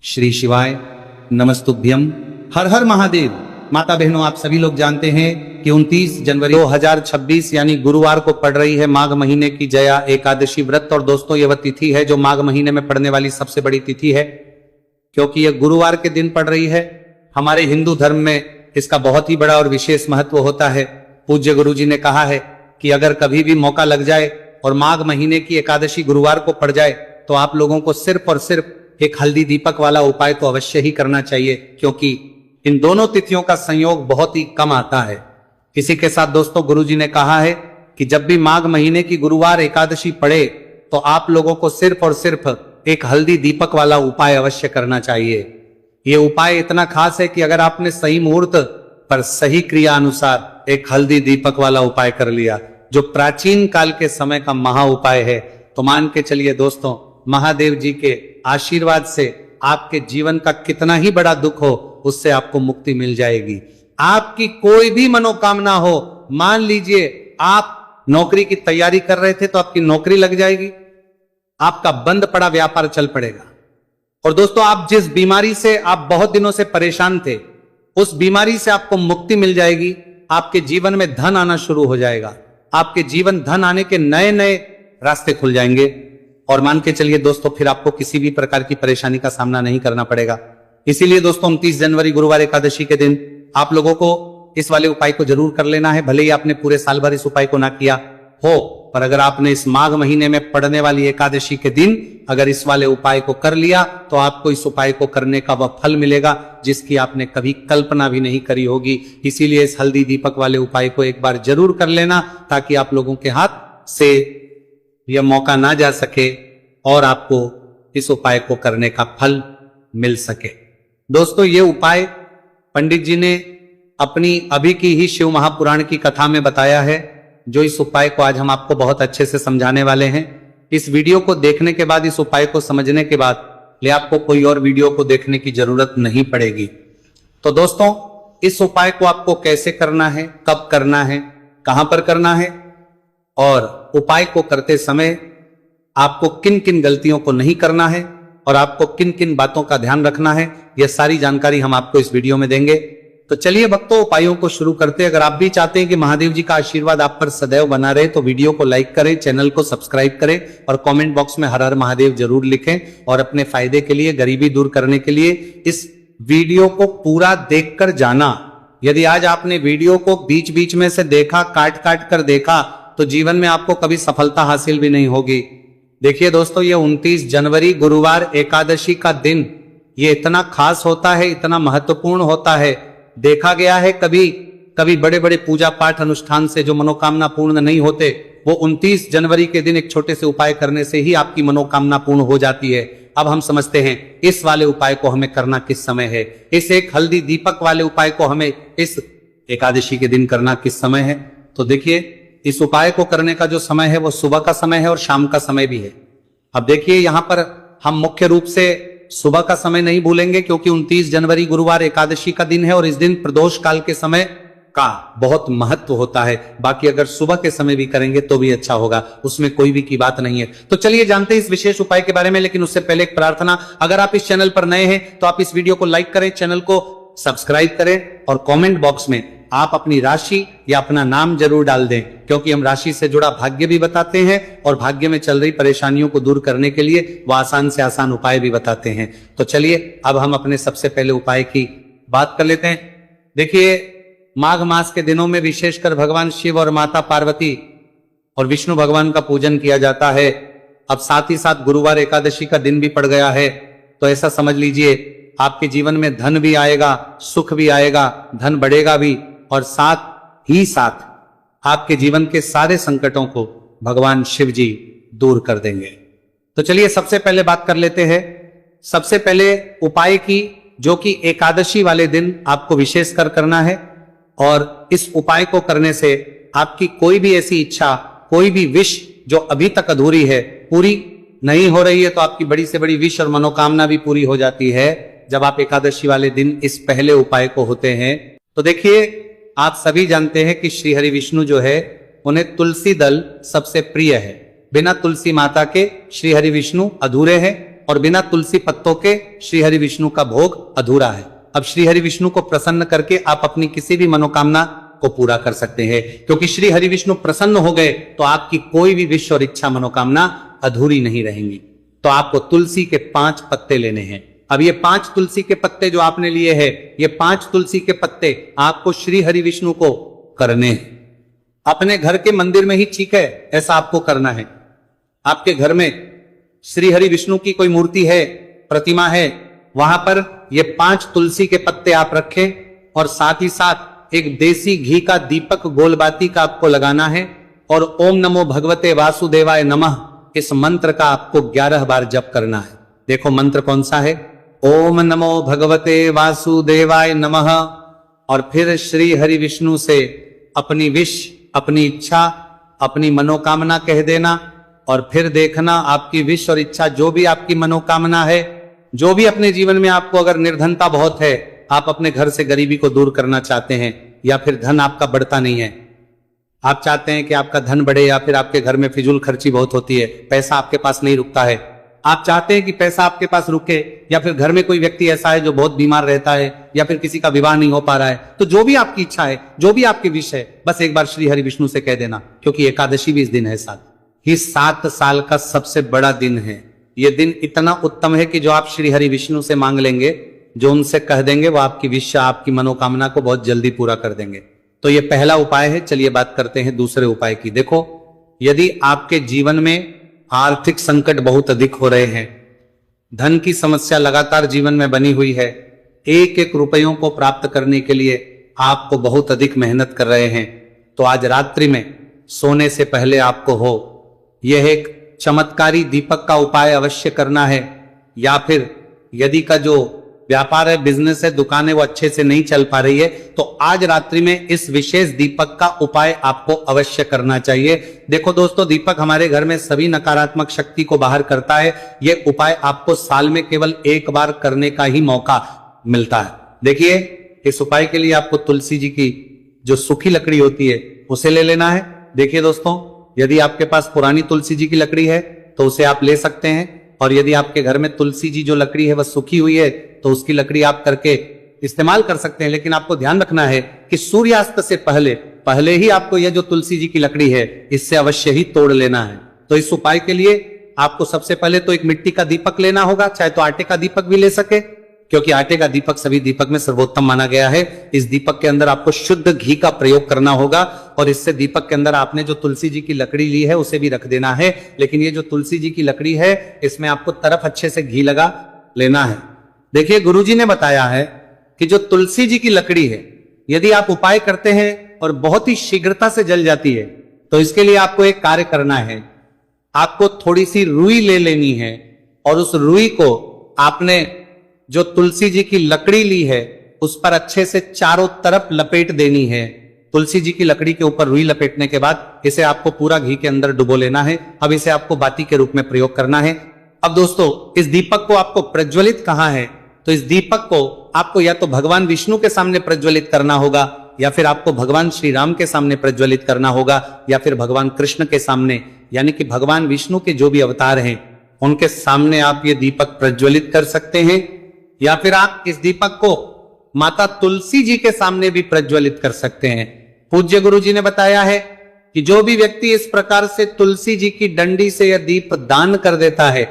श्री शिवाय नमस्तुभ्यम। हर हर महादेव। माता बहनों, आप सभी लोग जानते हैं कि 29 जनवरी 2026 यानी गुरुवार को पड़ रही है माघ महीने की जया एकादशी व्रत। और दोस्तों, यह वह तिथि है जो माघ महीने में पड़ने वाली सबसे बड़ी तिथि है, क्योंकि यह गुरुवार के दिन पड़ रही है। हमारे हिंदू धर्म में इसका बहुत ही बड़ा और विशेष महत्व होता है। पूज्य गुरु जी ने कहा है कि अगर कभी भी मौका लग जाए और माघ महीने की एकादशी गुरुवार को पड़ जाए तो आप लोगों को सिर्फ और सिर्फ एक हल्दी दीपक वाला उपाय तो अवश्य ही करना चाहिए, क्योंकि इन दोनों तिथियों का संयोग बहुत ही कम आता है। इसी के साथ दोस्तों, गुरु जी ने कहा है कि जब भी माघ महीने की गुरुवार एकादशी पड़े तो आप लोगों को सिर्फ और सिर्फ एक हल्दी दीपक वाला उपाय अवश्य करना चाहिए। ये उपाय इतना खास है कि अगर आपने सही मुहूर्त पर सही क्रिया अनुसार एक हल्दी दीपक वाला उपाय कर लिया, जो प्राचीन काल के समय का महा उपाय है, तो मान के चलिए दोस्तों, महादेव जी के आशीर्वाद से आपके जीवन का कितना ही बड़ा दुख हो, उससे आपको मुक्ति मिल जाएगी। आपकी कोई भी मनोकामना हो, मान लीजिए आप नौकरी की तैयारी कर रहे थे तो आपकी नौकरी लग जाएगी, आपका बंद पड़ा व्यापार चल पड़ेगा। और दोस्तों, आप जिस बीमारी से आप बहुत दिनों से परेशान थे, उस बीमारी से आपको मुक्ति मिल जाएगी। आपके जीवन में धन आना शुरू हो जाएगा, आपके जीवन धन आने के नए नए रास्ते खुल जाएंगे। और मान के चलिए दोस्तों, फिर आपको किसी भी प्रकार की परेशानी का सामना नहीं करना पड़ेगा। इसीलिए दोस्तों, 29 जनवरी गुरुवार एकादशी के दिन आप लोगों को इस वाले उपाय को जरूर कर लेना है। भले ही आपने पूरे साल भर इस उपाय को ना किया हो, पर अगर आपने इस माघ महीने में पड़ने वाली एकादशी के दिन अगर इस वाले उपाय को कर लिया तो आपको इस उपाय को करने का वह फल मिलेगा जिसकी आपने कभी कल्पना भी नहीं करी होगी। इसीलिए इस हल्दी दीपक वाले उपाय को एक बार जरूर कर लेना, ताकि आप लोगों के हाथ से यह मौका ना जा सके और आपको इस उपाय को करने का फल मिल सके। दोस्तों, ये उपाय पंडित जी ने अपनी अभी की ही शिव महापुराण की कथा में बताया है, जो इस उपाय को आज हम आपको बहुत अच्छे से समझाने वाले हैं। इस वीडियो को देखने के बाद, इस उपाय को समझने के बाद ले आपको कोई और वीडियो को देखने की जरूरत नहीं पड़ेगी। तो दोस्तों, इस उपाय को आपको कैसे करना है, कब करना है, कहां पर करना है, और उपाय को करते समय आपको किन किन गलतियों को नहीं करना है और आपको किन किन बातों का ध्यान रखना है, यह सारी जानकारी हम आपको इस वीडियो में देंगे। तो चलिए भक्तों, उपायों को शुरू करते हैं। अगर आप भी चाहते हैं कि महादेव जी का आशीर्वाद आप पर सदैव बना रहे, तो वीडियो को लाइक करें, चैनल को सब्सक्राइब करें और कमेंट बॉक्स में हर हर महादेव जरूर लिखें। और अपने फायदे के लिए, गरीबी दूर करने के लिए इस वीडियो को पूरा देखकर जाना। यदि आज आपने वीडियो को बीच बीच में से देखा, काट काट कर देखा, तो जीवन में आपको कभी सफलता हासिल भी नहीं होगी। देखिए दोस्तों, ये 29 जनवरी गुरुवार एकादशी का दिन ये इतना खास होता है, इतना महत्वपूर्ण होता है। देखा गया है कभी बड़े बड़े पूजा पाठ अनुष्ठान से जो मनोकामना पूर्ण नहीं होते, वो 29 जनवरी के दिन एक छोटे से उपाय करने से ही आपकी मनोकामना पूर्ण हो जाती है। अब हम समझते हैं इस वाले उपाय को हमें करना किस समय है। इस एक हल्दी दीपक वाले उपाय को हमें इस एकादशी के दिन करना किस समय है। तो देखिए, इस उपाय को करने का जो समय है वो सुबह का समय है और शाम का समय भी है। अब देखिए, यहां पर हम मुख्य रूप से सुबह का समय नहीं भूलेंगे, क्योंकि 29 जनवरी गुरुवार एकादशी का दिन है और इस दिन प्रदोष काल के समय का बहुत महत्व होता है। बाकी अगर सुबह के समय भी करेंगे तो भी अच्छा होगा, उसमें कोई भी की बात नहीं है। तो चलिए जानते हैं इस विशेष उपाय के बारे में। लेकिन उससे पहले एक प्रार्थना, अगर आप इस चैनल पर नए हैं तो आप इस वीडियो को लाइक करें, चैनल को सब्सक्राइब करें और कमेंट बॉक्स में आप अपनी राशि या अपना नाम जरूर डाल दें, क्योंकि हम राशि से जुड़ा भाग्य भी बताते हैं और भाग्य में चल रही परेशानियों को दूर करने के लिए वो आसान से आसान उपाय भी बताते हैं। तो चलिए अब हम अपने सबसे पहले उपाय की बात कर लेते हैं। देखिए, माघ मास के दिनों में विशेषकर भगवान शिव और माता पार्वती और विष्णु भगवान का पूजन किया जाता है। अब साथ ही साथ गुरुवार एकादशी का दिन भी पड़ गया है, तो ऐसा समझ लीजिए आपके जीवन में धन भी आएगा, सुख भी आएगा, धन बढ़ेगा भी, और साथ ही साथ आपके जीवन के सारे संकटों को भगवान शिव जी दूर कर देंगे। तो चलिए सबसे पहले बात कर लेते हैं सबसे पहले उपाय की, जो कि एकादशी वाले दिन आपको विशेषकर करना है। और इस उपाय को करने से आपकी कोई भी ऐसी इच्छा, कोई भी विश जो अभी तक अधूरी है, पूरी नहीं हो रही है, तो आपकी बड़ी से बड़ी विश और मनोकामना भी पूरी हो जाती है जब आप एकादशी वाले दिन इस पहले उपाय को होते हैं। तो देखिए, आप सभी जानते हैं कि श्री हरि विष्णु जो है, उन्हें तुलसी दल सबसे प्रिय है। बिना तुलसी माता के श्री हरि विष्णु अधूरे हैं। और बिना तुलसी पत्तों के श्री हरि विष्णु का भोग अधूरा है। अब श्री हरि विष्णु को प्रसन्न करके आप अपनी किसी भी मनोकामना को पूरा कर सकते हैं, क्योंकि श्री हरि विष्णु प्रसन्न हो गए तो आपकी कोई भी विश और इच्छा मनोकामना अधूरी नहीं रहेंगी। तो आपको तुलसी के 5 पत्ते लेने हैं। अब ये 5 तुलसी के पत्ते जो आपने लिए हैं, ये 5 तुलसी के पत्ते आपको श्री हरि विष्णु को करने हैं। अपने घर के मंदिर में ही ठीक है, ऐसा आपको करना है। आपके घर में श्री हरि विष्णु की कोई मूर्ति है, प्रतिमा है, वहां पर ये 5 तुलसी के पत्ते आप रखें और साथ ही साथ एक देसी घी का दीपक गोलबाती का आपको लगाना है और ओम नमो भगवते वासुदेवाय नमः इस मंत्र का आपको 11 बार जप करना है। देखो मंत्र कौन सा है, ओम नमो भगवते वासुदेवाय नमः, और फिर श्री हरि विष्णु से अपनी विश, अपनी इच्छा, अपनी मनोकामना कह देना और फिर देखना आपकी विश और इच्छा, जो भी आपकी मनोकामना है, जो भी अपने जीवन में आपको अगर निर्धनता बहुत है, आप अपने घर से गरीबी को दूर करना चाहते हैं, या फिर धन आपका बढ़ता नहीं है, आप चाहते हैं कि आपका धन बढ़े, या फिर आपके घर में फिजूल खर्ची बहुत होती है, पैसा आपके पास नहीं रुकता है, आप चाहते हैं कि पैसा आपके पास रुके, या फिर घर में कोई व्यक्ति ऐसा है जो बहुत बीमार रहता है, या फिर किसी का विवाह नहीं हो पा रहा है, तो जो भी आपकी इच्छा है, जो भी आपकी विश है, बस एक बार श्री हरि विष्णु से कह देना, क्योंकि एकादशी भी इस दिन है। साथ ही 7 साल का सबसे बड़ा दिन है। यह दिन इतना उत्तम है कि जो आप श्री हरि विष्णु से मांग लेंगे, जो उनसे कह देंगे, वो आपकी विश, आपकी मनोकामना को बहुत जल्दी पूरा कर देंगे। तो ये पहला उपाय है। चलिए बात करते हैं दूसरे उपाय की। देखो, यदि आपके जीवन में आर्थिक संकट बहुत अधिक हो रहे हैं, धन की समस्या लगातार जीवन में बनी हुई है, एक एक रुपयों को प्राप्त करने के लिए आपको बहुत अधिक मेहनत कर रहे हैं, तो आज रात्रि में सोने से पहले आपको हो यह एक चमत्कारी दीपक का उपाय अवश्य करना है। या फिर यदि का जो व्यापार है, बिजनेस है, दुकान है, वो अच्छे से नहीं चल पा रही है, तो आज रात्रि में इस विशेष दीपक का उपाय आपको अवश्य करना चाहिए। देखो दोस्तों, दीपक हमारे घर में सभी नकारात्मक शक्ति को बाहर करता है। यह उपाय आपको साल में केवल एक बार करने का ही मौका मिलता है। देखिए, इस उपाय के लिए आपको तुलसी जी की जो सूखी लकड़ी होती है उसे ले लेना है। देखिए दोस्तों, यदि आपके पास पुरानी तुलसी जी की लकड़ी है तो उसे आप ले सकते हैं, और यदि आपके घर में तुलसी जी जो लकड़ी है वह सूखी हुई है तो उसकी लकड़ी आप करके इस्तेमाल कर सकते हैं। लेकिन आपको ध्यान रखना है कि सूर्यास्त से पहले ही आपको यह जो तुलसी जी की लकड़ी है इससे अवश्य ही तोड़ लेना है। तो इस उपाय के लिए आपको सबसे पहले तो एक मिट्टी का दीपक लेना होगा, चाहे तो आटे का दीपक भी ले सके, क्योंकि आटे का दीपक सभी दीपक में सर्वोत्तम माना गया है। इस दीपक के अंदर आपको शुद्ध घी का प्रयोग करना होगा, और इससे दीपक के अंदर आपने जो तुलसी जी की लकड़ी ली है उसे भी रख देना है। लेकिन ये जो तुलसी जी की लकड़ी है इसमें आपको तरफ अच्छे से घी लगा लेना है। देखिए, गुरुजी ने बताया है कि जो तुलसी जी की लकड़ी है, यदि आप उपाय करते हैं और बहुत ही शीघ्रता से जल जाती है, तो इसके लिए आपको एक कार्य करना है। आपको थोड़ी सी रुई ले लेनी है, और उस रुई को आपने जो तुलसी जी की लकड़ी ली है उस पर अच्छे से चारों तरफ लपेट देनी है। तुलसी जी की लकड़ी के ऊपर रुई लपेटने के बाद इसे आपको पूरा घी के अंदर डुबो लेना है। अब इसे आपको बाती के रूप में प्रयोग करना है। अब दोस्तों, इस दीपक को आपको प्रज्वलित कहाँ है, तो इस दीपक को आपको या तो भगवान विष्णु के सामने प्रज्वलित करना होगा, या फिर आपको भगवान श्री राम के सामने प्रज्वलित करना होगा, या फिर भगवान कृष्ण के सामने, यानी कि भगवान विष्णु के जो भी अवतार हैं उनके सामने आप ये दीपक प्रज्वलित कर सकते हैं। या फिर आप इस दीपक को माता तुलसी जी के सामने भी प्रज्वलित कर सकते हैं। पूज्य गुरु जी ने बताया है कि जो भी व्यक्ति इस प्रकार से तुलसी जी की डंडी से यह दीप दान कर देता है,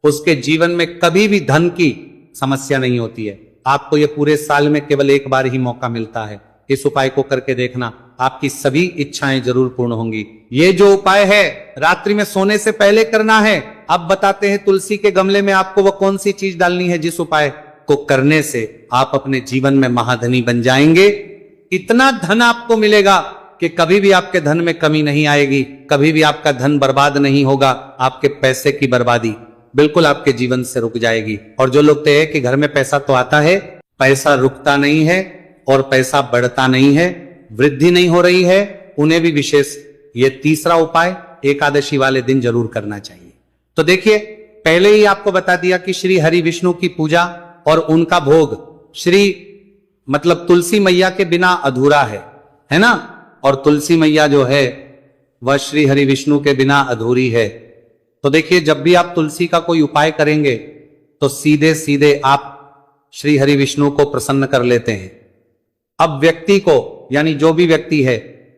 उसके जीवन में कभी भी धन की समस्या नहीं होती है। आपको यह पूरे साल में केवल एक बार ही मौका मिलता है। इस उपाय को करके देखना, आपकी सभी इच्छाएं जरूर पूर्ण होंगी। ये जो उपाय है रात्रि में सोने से पहले करना है। अब बताते हैं तुलसी के गमले में आपको वो कौन सी चीज डालनी है जिस उपाय को करने से आप अपने जीवन में महाधनी बन जाएंगे। इतना धन आपको मिलेगा कि कभी भी आपके धन में कमी नहीं आएगी, कभी भी आपका धन बर्बाद नहीं होगा। आपके पैसे की बर्बादी बिल्कुल आपके जीवन से रुक जाएगी। और जो लोग कहते हैं कि घर में पैसा तो आता है, पैसा रुकता नहीं है और पैसा बढ़ता नहीं है, वृद्धि नहीं हो रही है, उन्हें भी विशेष ये तीसरा उपाय एकादशी वाले दिन जरूर करना चाहिए। तो देखिए, पहले ही आपको बता दिया कि श्री हरि विष्णु की पूजा और उनका भोग श्री मतलब तुलसी मैया के बिना अधूरा है ना। और तुलसी मैया जो है वह श्री हरि विष्णु के बिना अधूरी है। तो देखिए, जब भी आप तुलसी का कोई उपाय करेंगे तो सीधे सीधे आप श्री हरि विष्णु को प्रसन्न कर लेते हैं। अब व्यक्ति को, यानी जो भी व्यक्ति है,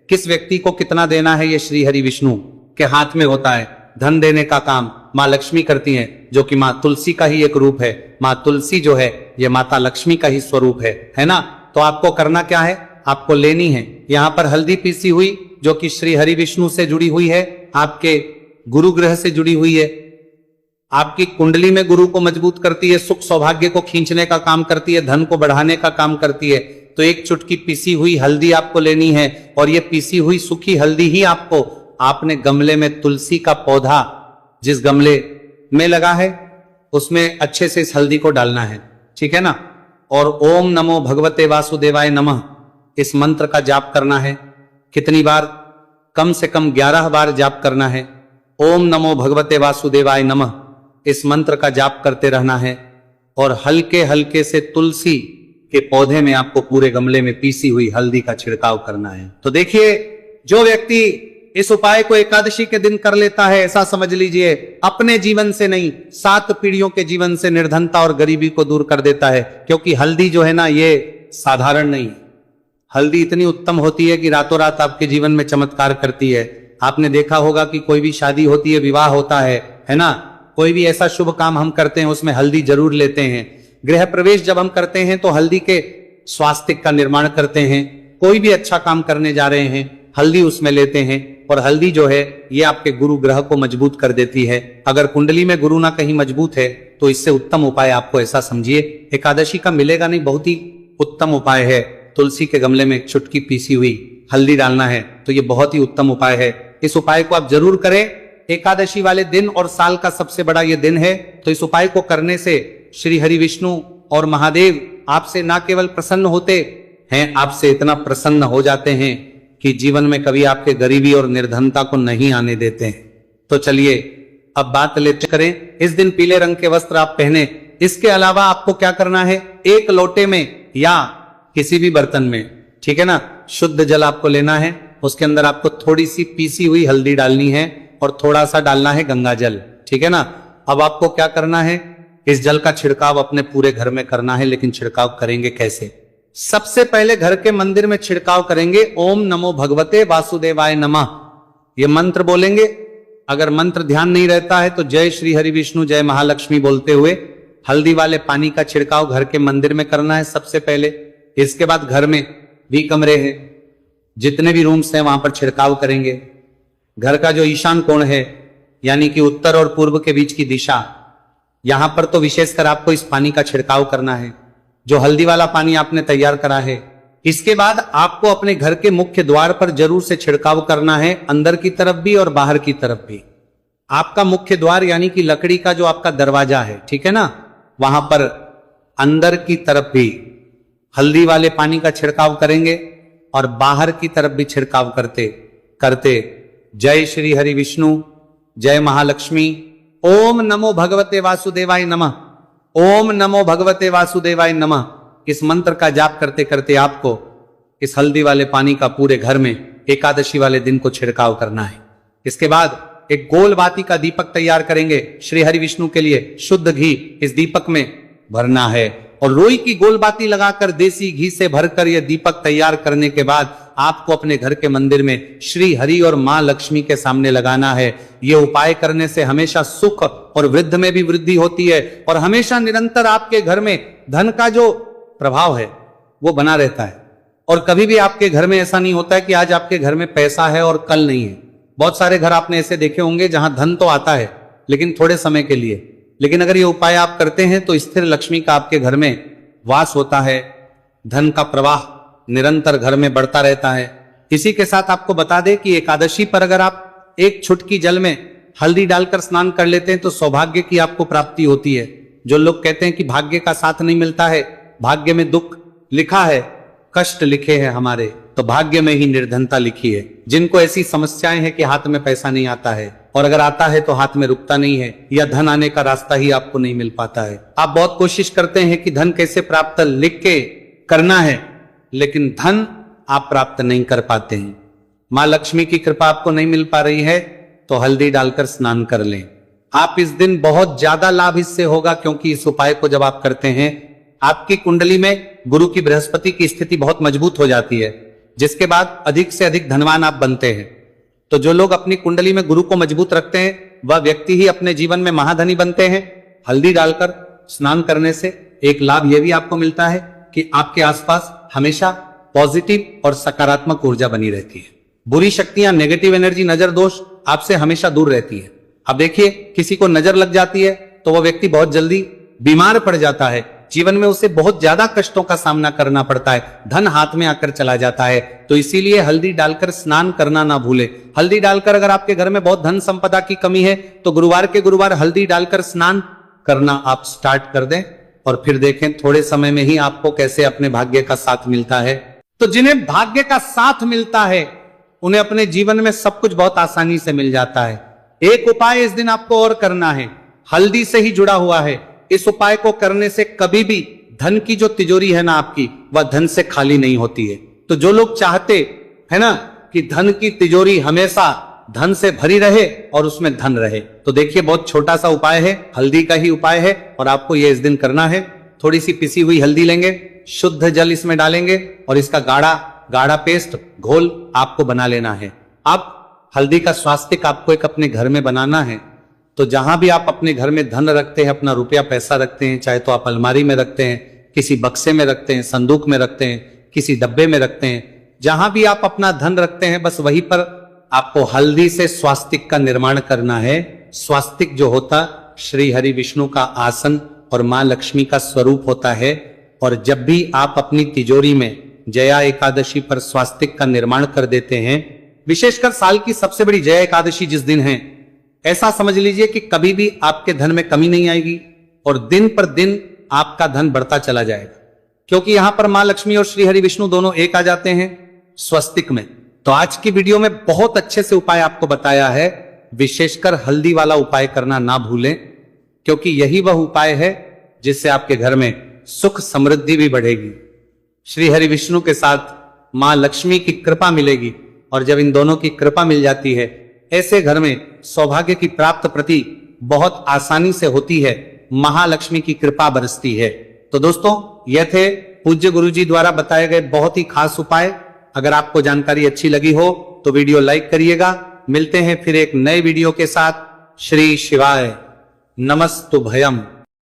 किस व्यक्ति को कितना देना है, ये श्री हरि विष्णु के हाथ में होता है। धन देने का काम माँ लक्ष्मी करती हैं, जो कि माँ तुलसी का ही एक रूप है। माँ तुलसी जो है ये माता लक्ष्मी का ही स्वरूप है ना। तो आपको करना क्या है, आपको लेनी है यहाँ पर हल्दी पीसी हुई, जो कि श्री हरि विष्णु से जुड़ी हुई है, आपके गुरु ग्रह से जुड़ी हुई है, आपकी कुंडली में गुरु को मजबूत करती है, सुख सौभाग्य को खींचने का काम करती है, धन को बढ़ाने का काम करती है। तो एक चुटकी पीसी हुई हल्दी आपको लेनी है, और ये पीसी हुई सूखी हल्दी ही आपको, आपने गमले में तुलसी का पौधा जिस गमले में लगा है उसमें अच्छे से इस हल्दी को डालना है, ठीक है ना। और ओम नमो भगवते वासुदेवाय नमः इस मंत्र का जाप करना है। कितनी बार, कम से कम 11 बार जाप करना है। ओम नमो भगवते वासुदेवाय नमः इस मंत्र का जाप करते रहना है, और हल्के हल्के से तुलसी के पौधे में आपको पूरे गमले में पीसी हुई हल्दी का छिड़काव करना है। तो देखिए, जो व्यक्ति इस उपाय को एकादशी के दिन कर लेता है, ऐसा समझ लीजिए अपने जीवन से नहीं, 7 पीढ़ियों के जीवन से निर्धनता और गरीबी को दूर कर देता है। क्योंकि हल्दी जो है ना, ये साधारण नहीं, हल्दी इतनी उत्तम होती है कि रातों रात आपके जीवन में चमत्कार करती है। आपने देखा होगा कि कोई भी शादी होती है, विवाह होता है ना, कोई भी ऐसा शुभ काम हम करते हैं उसमें हल्दी जरूर लेते हैं। गृह प्रवेश जब हम करते हैं तो हल्दी के स्वास्तिक का निर्माण करते हैं। कोई भी अच्छा काम करने जा रहे हैं, हल्दी उसमें लेते हैं। और हल्दी जो है ये आपके गुरु ग्रह को मजबूत कर देती है। अगर कुंडली में गुरु ना कहीं मजबूत है तो इससे उत्तम उपाय आपको ऐसा समझिए, एकादशी का मिलेगा नहीं, बहुत ही उत्तम उपाय है। तुलसी के गमले में एक चुटकी पीसी हुई हल्दी डालना है, तो ये बहुत ही उत्तम उपाय है। इस उपाय को आप जरूर करें एकादशी वाले दिन, और साल का सबसे बड़ा ये दिन है। तो इस उपाय को करने से श्री हरि विष्णु और महादेव आपसे ना केवल प्रसन्न होते हैं, आपसे इतना प्रसन्न हो जाते हैं कि जीवन में कभी आपके गरीबी और निर्धनता को नहीं आने देते हैं। तो चलिए अब बात लेते करें। इस दिन पीले रंग के वस्त्र आप पहने। इसके अलावा आपको क्या करना है, एक लोटे में या किसी भी बर्तन में, ठीक है ना, शुद्ध जल आपको लेना है। उसके अंदर आपको थोड़ी सी पीसी हुई हल्दी डालनी है और थोड़ा सा डालना है गंगा जल, ठीक है ना। अब आपको क्या करना है, इस जल का छिड़काव अपने पूरे घर में करना है। लेकिन छिड़काव करेंगे कैसे, सबसे पहले घर के मंदिर में छिड़काव करेंगे। ओम नमो भगवते वासुदेवाय नमः ये मंत्र बोलेंगे। अगर मंत्र ध्यान नहीं रहता है तो जय श्री हरि विष्णु जय महालक्ष्मी बोलते हुए हल्दी वाले पानी का छिड़काव घर के मंदिर में करना है सबसे पहले। इसके बाद घर में भी कमरे हैं, जितने भी रूम्स हैं वहां पर छिड़काव करेंगे। घर का जो ईशान कोण है, यानी कि उत्तर और पूर्व के बीच की दिशा, यहां पर तो विशेषकर आपको इस पानी का छिड़काव करना है, जो हल्दी वाला पानी आपने तैयार करा है। इसके बाद आपको अपने घर के मुख्य द्वार पर जरूर से छिड़काव करना है, अंदर की तरफ भी और बाहर की तरफ भी। आपका मुख्य द्वार यानी कि लकड़ी का जो आपका दरवाजा है, ठीक है ना, वहां पर अंदर की तरफ भी हल्दी वाले पानी का छिड़काव करेंगे और बाहर की तरफ भी छिड़काव करते करते जय श्री हरि विष्णु जय महालक्ष्मी ओम नमो भगवते वासुदेवाय नमः, ओम नमो भगवते वासुदेवाय नमः इस मंत्र का जाप करते करते आपको इस हल्दी वाले पानी का पूरे घर में एकादशी वाले दिन को छिड़काव करना है। इसके बाद एक गोल बाती का दीपक तैयार करेंगे श्री हरि विष्णु के लिए। शुद्ध घी इस दीपक में भरना है और रोई की गोल बाती लगाकर देसी घी से भरकर यह दीपक तैयार करने के बाद आपको अपने घर के मंदिर में श्री हरि और मां लक्ष्मी के सामने लगाना है। यह उपाय करने से हमेशा सुख और वृद्धि में भी वृद्धि होती है और हमेशा निरंतर आपके घर में धन का जो प्रभाव है वो बना रहता है। और कभी भी आपके घर में ऐसा नहीं होता है कि आज आपके घर में पैसा है और कल नहीं है। बहुत सारे घर आपने ऐसे देखे होंगे जहां धन तो आता है लेकिन थोड़े समय के लिए, लेकिन अगर ये उपाय आप करते हैं तो स्थिर लक्ष्मी का आपके घर में वास होता है, धन का प्रवाह निरंतर घर में बढ़ता रहता है। इसी के साथ आपको बता दें कि एकादशी पर अगर आप एक चुटकी जल में हल्दी डालकर स्नान कर लेते हैं तो सौभाग्य की आपको प्राप्ति होती है। जो लोग कहते हैं कि भाग्य का साथ नहीं मिलता है, भाग्य में दुख लिखा है, कष्ट लिखे हैं हमारे, तो भाग्य में ही निर्धनता लिखी है। जिनको ऐसी समस्याएं हैं कि हाथ में पैसा नहीं आता है और अगर आता है तो हाथ में रुकता नहीं है या धन आने का रास्ता ही आपको नहीं मिल पाता है। आप बहुत कोशिश करते हैं कि धन कैसे प्राप्त लिख के करना है, लेकिन धन आप प्राप्त नहीं कर पाते हैं। मां लक्ष्मी की कृपा आपको नहीं मिल पा रही है तो हल्दी डालकर स्नान कर लें। आप इस दिन बहुत ज्यादा लाभ इससे होगा, क्योंकि इस उपाय को जब आप करते हैं आपकी कुंडली में गुरु की बृहस्पति की स्थिति बहुत मजबूत हो जाती है, जिसके बाद अधिक से अधिक धनवान आप बनते हैं। तो जो लोग अपनी कुंडली में गुरु को मजबूत रखते हैं वह व्यक्ति ही अपने जीवन में महाधनी बनते हैं। हल्दी डालकर स्नान करने से एक लाभ यह भी आपको मिलता है कि आपके आसपास हमेशा पॉजिटिव और सकारात्मक ऊर्जा बनी रहती है। बुरी शक्तियां, नेगेटिव एनर्जी, नजर दोष आपसे हमेशा दूर रहती है। अब देखिए, किसी को नजर लग जाती है तो वह व्यक्ति बहुत जल्दी बीमार पड़ जाता है, जीवन में उसे बहुत ज्यादा कष्टों का सामना करना पड़ता है, धन हाथ में आकर चला जाता है। तो इसीलिए हल्दी डालकर स्नान करना ना भूले। हल्दी डालकर अगर आपके घर में बहुत धन संपदा की कमी है तो गुरुवार के गुरुवार हल्दी डालकर स्नान करना आप स्टार्ट कर दें और फिर देखें थोड़े समय में ही आपको कैसे अपने भाग्य का साथ मिलता है। तो जिन्हें भाग्य का साथ मिलता है उन्हें अपने जीवन में सब कुछ बहुत आसानी से मिल जाता है। एक उपाय इस दिन आपको और करना है, हल्दी से ही जुड़ा हुआ है। इस उपाय को करने से कभी भी धन की जो तिजोरी है ना आपकी, वह धन से खाली नहीं होती है। तो जो लोग चाहते है ना कि धन की तिजोरी हमेशा धन से भरी रहे और उसमें धन रहे, तो देखिए बहुत छोटा सा उपाय है, हल्दी का ही उपाय है और आपको यह इस दिन करना है। थोड़ी सी पिसी हुई हल्दी लेंगे, शुद्ध जल इसमें डालेंगे और इसका गाढ़ा गाढ़ा पेस्ट घोल आपको बना लेना है। अब हल्दी का स्वास्तिक आपको एक अपने घर में बनाना है। तो जहां भी आप अपने घर में धन रखते हैं, अपना रुपया पैसा रखते हैं, चाहे तो आप अलमारी में रखते हैं, किसी बक्से में रखते हैं, संदूक में रखते हैं, किसी डब्बे में रखते हैं, जहां भी आप अपना धन रखते हैं बस वहीं पर आपको हल्दी से स्वास्तिक का निर्माण करना है। स्वास्तिक जो होता श्री हरि विष्णु का आसन और मां लक्ष्मी का स्वरूप होता है। और जब भी आप अपनी तिजोरी में जया एकादशी पर स्वास्तिक का निर्माण कर देते हैं, विशेषकर साल की सबसे बड़ी जया एकादशी जिस दिन है, ऐसा समझ लीजिए कि कभी भी आपके धन में कमी नहीं आएगी और दिन पर दिन आपका धन बढ़ता चला जाएगा, क्योंकि यहां पर मां लक्ष्मी और श्री हरि विष्णु दोनों एक आ जाते हैं स्वस्तिक में। तो आज की वीडियो में बहुत अच्छे से उपाय आपको बताया है, विशेषकर हल्दी वाला उपाय करना ना भूलें, क्योंकि यही वह उपाय है जिससे आपके घर में सुख समृद्धि भी बढ़ेगी, श्री हरि विष्णु के साथ मां लक्ष्मी की कृपा मिलेगी। और जब इन दोनों की कृपा मिल जाती है, ऐसे घर में सौभाग्य की प्राप्त प्रति बहुत आसानी से होती है, महालक्ष्मी की कृपा बरसती है। तो दोस्तों, यह थे पूज्य गुरुजी द्वारा बताए गए बहुत ही खास उपाय। अगर आपको जानकारी अच्छी लगी हो तो वीडियो लाइक करिएगा। मिलते हैं फिर एक नए वीडियो के साथ। श्री शिवाय नमस्तुभयम्।